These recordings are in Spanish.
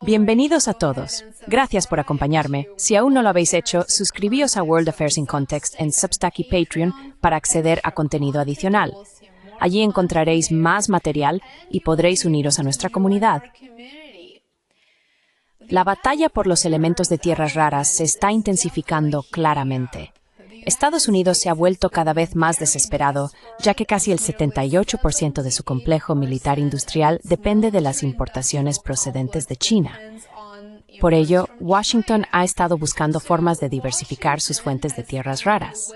Bienvenidos a todos. Gracias por acompañarme. Si aún no lo habéis hecho, suscribíos a World Affairs in Context en Substack y Patreon para acceder a contenido adicional. Allí encontraréis más material y podréis uniros a nuestra comunidad. La batalla por los elementos de tierras raras se está intensificando claramente. Estados Unidos se ha vuelto cada vez más desesperado, ya que casi el 78% de su complejo militar industrial depende de las importaciones procedentes de China. Por ello, Washington ha estado buscando formas de diversificar sus fuentes de tierras raras.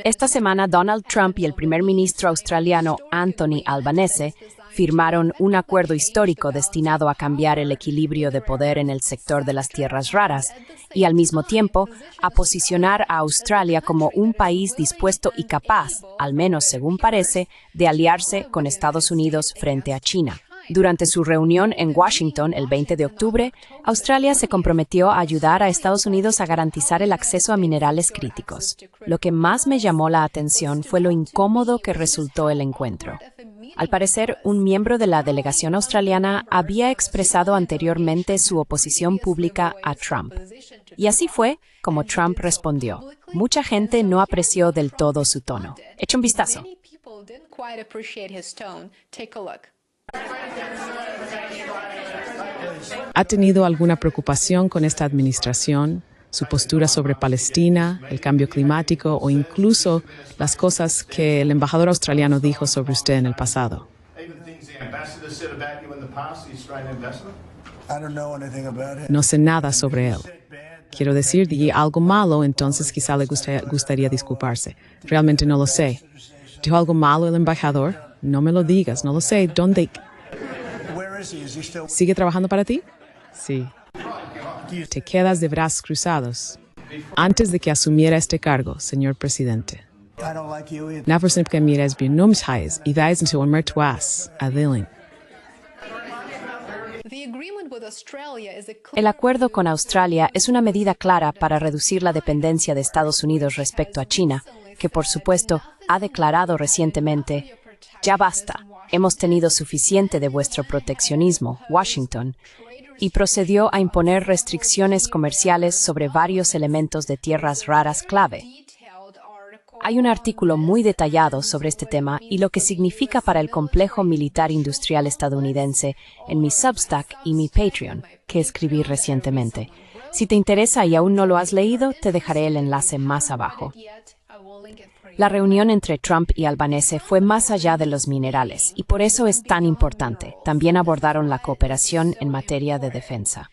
Esta semana, Donald Trump y el primer ministro australiano Anthony Albanese firmaron un acuerdo histórico destinado a cambiar el equilibrio de poder en el sector de las tierras raras y, al mismo tiempo, a posicionar a Australia como un país dispuesto y capaz, al menos según parece, de aliarse con Estados Unidos frente a China. Durante su reunión en Washington el 20 de octubre, Australia se comprometió a ayudar a Estados Unidos a garantizar el acceso a minerales críticos. Lo que más me llamó la atención fue lo incómodo que resultó el encuentro. Al parecer, un miembro de la delegación australiana había expresado anteriormente su oposición pública a Trump. Y así fue como Trump respondió. Mucha gente no apreció del todo su tono. Echa un vistazo. ¿Ha tenido alguna preocupación con esta administración, su postura sobre Palestina, el cambio climático o incluso las cosas que el embajador australiano dijo sobre usted en el pasado? No sé nada sobre él. Quiero decir, di algo malo, entonces quizá le gustaría disculparse. Realmente no lo sé. ¿Dijo algo malo el embajador? No me lo digas, no lo sé. ¿Dónde? ¿Sigue trabajando para ti? Sí. Te quedas de brazos cruzados. Antes de que asumiera este cargo, señor presidente. Naversnip que mires bien numshais y dais into un mertuas a Dilling. El acuerdo con Australia es una medida clara para reducir la dependencia de Estados Unidos respecto a China, que por supuesto ha declarado recientemente: «Ya basta, hemos tenido suficiente de vuestro proteccionismo, Washington», y procedió a imponer restricciones comerciales sobre varios elementos de tierras raras clave. Hay un artículo muy detallado sobre este tema y lo que significa para el complejo militar industrial estadounidense en mi Substack y mi Patreon, que escribí recientemente. Si te interesa y aún no lo has leído, te dejaré el enlace más abajo. La reunión entre Trump y Albanese fue más allá de los minerales y por eso es tan importante. También abordaron la cooperación en materia de defensa.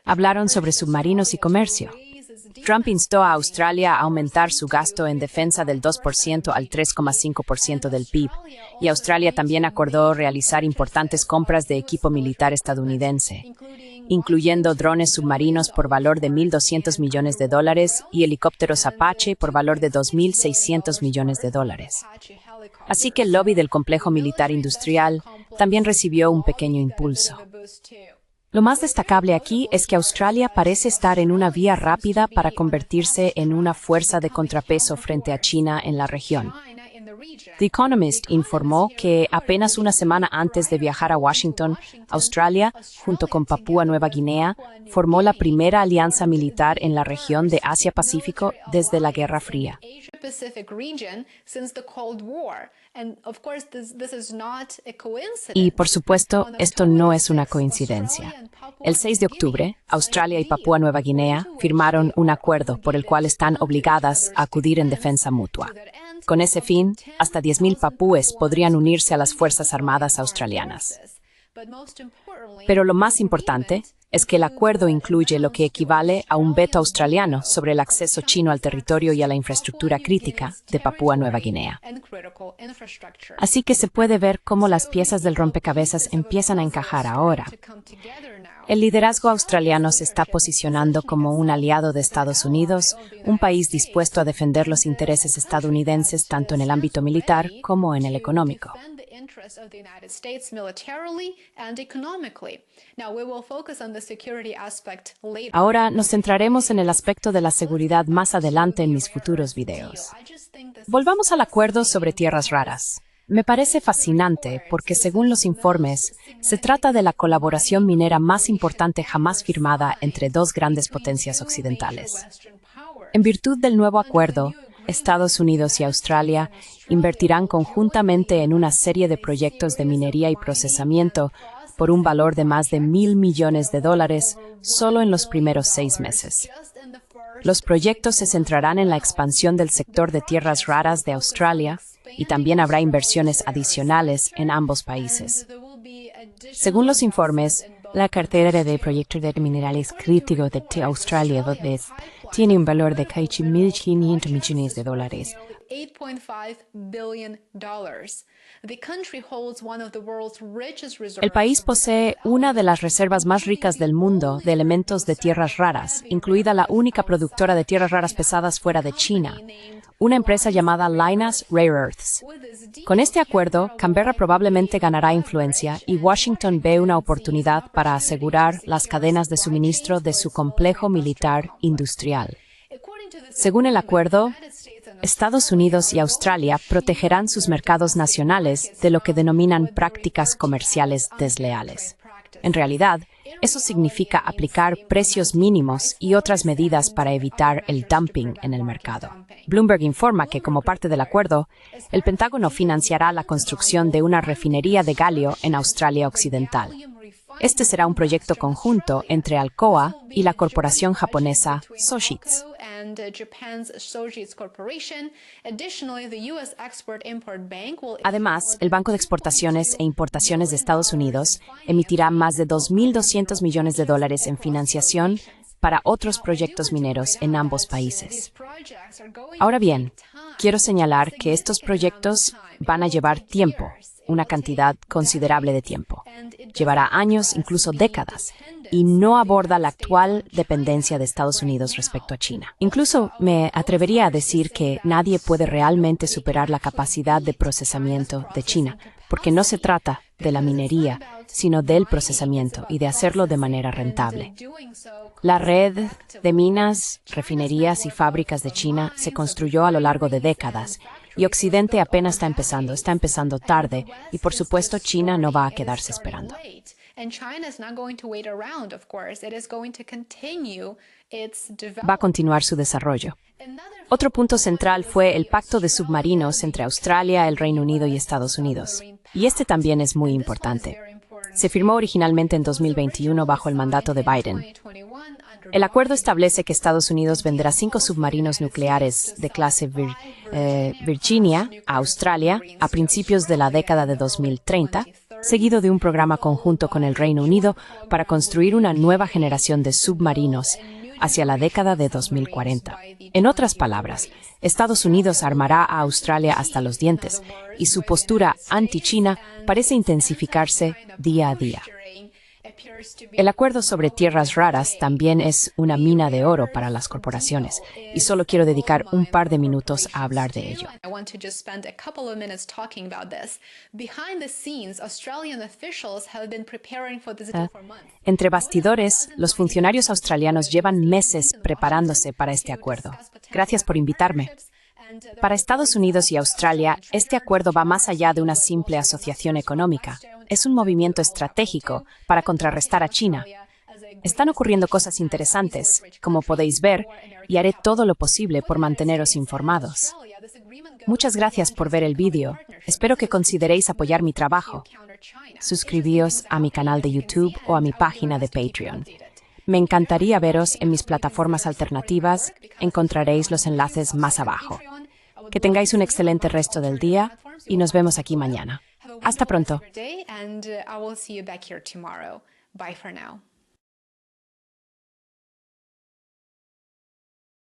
Hablaron sobre submarinos y comercio. Trump instó a Australia a aumentar su gasto en defensa del 2% al 3,5% del PIB, y Australia también acordó realizar importantes compras de equipo militar estadounidense, incluyendo drones submarinos por valor de $1.200 millones y helicópteros Apache por valor de $2.600 millones. Así que el lobby del complejo militar industrial también recibió un pequeño impulso. Lo más destacable aquí es que Australia parece estar en una vía rápida para convertirse en una fuerza de contrapeso frente a China en la región. The Economist informó que apenas una semana antes de viajar a Washington, Australia, junto con Papúa Nueva Guinea, formó la primera alianza militar en la región de Asia-Pacífico desde la Guerra Fría. Y, por supuesto, esto no es una coincidencia. El 6 de octubre, Australia y Papúa Nueva Guinea firmaron un acuerdo por el cual están obligadas a acudir en defensa mutua. Con ese fin, hasta 10.000 papúes podrían unirse a las Fuerzas Armadas australianas. Pero lo más importante es que el acuerdo incluye lo que equivale a un veto australiano sobre el acceso chino al territorio y a la infraestructura crítica de Papúa Nueva Guinea. Así que se puede ver cómo las piezas del rompecabezas empiezan a encajar ahora. El liderazgo australiano se está posicionando como un aliado de Estados Unidos, un país dispuesto a defender los intereses estadounidenses tanto en el ámbito militar como en el económico. interests of the United States militarily and economically. Now, we will focus on the security aspect later. Ahora nos centraremos en el aspecto de la seguridad más adelante en mis futuros videos. Volvamos al acuerdo sobre tierras raras. Me parece fascinante porque, según los informes, se trata de la colaboración minera más importante jamás firmada entre dos grandes potencias occidentales. En virtud del nuevo acuerdo, Estados Unidos y Australia invertirán conjuntamente en una serie de proyectos de minería y procesamiento por un valor de más de $1.000 millones solo en los primeros 6 meses. Los proyectos se centrarán en la expansión del sector de tierras raras de Australia y también habrá inversiones adicionales en ambos países. Según los informes, la cartera de proyectos de minerales críticos de Australia tiene un valor de casi $1.500 millones. $8.5 billion. El país posee una de las reservas más ricas del mundo de elementos de tierras raras, incluida la única productora de tierras raras pesadas fuera de China, una empresa llamada Lynas Rare Earths. Con este acuerdo, Canberra probablemente ganará influencia y Washington ve una oportunidad para asegurar las cadenas de suministro de su complejo militar industrial. Según el acuerdo, Estados Unidos y Australia protegerán sus mercados nacionales de lo que denominan prácticas comerciales desleales. En realidad, eso significa aplicar precios mínimos y otras medidas para evitar el dumping en el mercado. Bloomberg informa que, como parte del acuerdo, el Pentágono financiará la construcción de una refinería de galio en Australia Occidental. Este será un proyecto conjunto entre Alcoa y la corporación japonesa Sojitz. Además, el Banco de Exportaciones e Importaciones de Estados Unidos emitirá más de $2.200 millones en financiación para otros proyectos mineros en ambos países. Ahora bien, quiero señalar que estos proyectos van a llevar tiempo, una cantidad considerable de tiempo. Llevará años, incluso décadas, y no aborda la actual dependencia de Estados Unidos respecto a China. Incluso me atrevería a decir que nadie puede realmente superar la capacidad de procesamiento de China, porque no se trata de la minería, sino del procesamiento y de hacerlo de manera rentable. La red de minas, refinerías y fábricas de China se construyó a lo largo de décadas, y Occidente apenas está empezando tarde, y por supuesto China no va a quedarse esperando. Va a continuar su desarrollo. Otro punto central fue el pacto de submarinos entre Australia, el Reino Unido y Estados Unidos. Y este también es muy importante. Se firmó originalmente en 2021 bajo el mandato de Biden. El acuerdo establece que Estados Unidos venderá 5 submarinos nucleares de clase Virginia a Australia a principios de la década de 2030, seguido de un programa conjunto con el Reino Unido para construir una nueva generación de submarinos hacia la década de 2040. En otras palabras, Estados Unidos armará a Australia hasta los dientes, y su postura anti-China parece intensificarse día a día. El acuerdo sobre tierras raras también es una mina de oro para las corporaciones, y solo quiero dedicar un par de minutos a hablar de ello. Entre bastidores, los funcionarios australianos llevan meses preparándose para este acuerdo. Gracias por invitarme. Para Estados Unidos y Australia, este acuerdo va más allá de una simple asociación económica. Es un movimiento estratégico para contrarrestar a China. Están ocurriendo cosas interesantes, como podéis ver, y haré todo lo posible por manteneros informados. Muchas gracias por ver el vídeo. Espero que consideréis apoyar mi trabajo. Suscribíos a mi canal de YouTube o a mi página de Patreon. Me encantaría veros en mis plataformas alternativas. Encontraréis los enlaces más abajo. Que tengáis un excelente resto del día y nos vemos aquí mañana. Hasta pronto. Bye for now.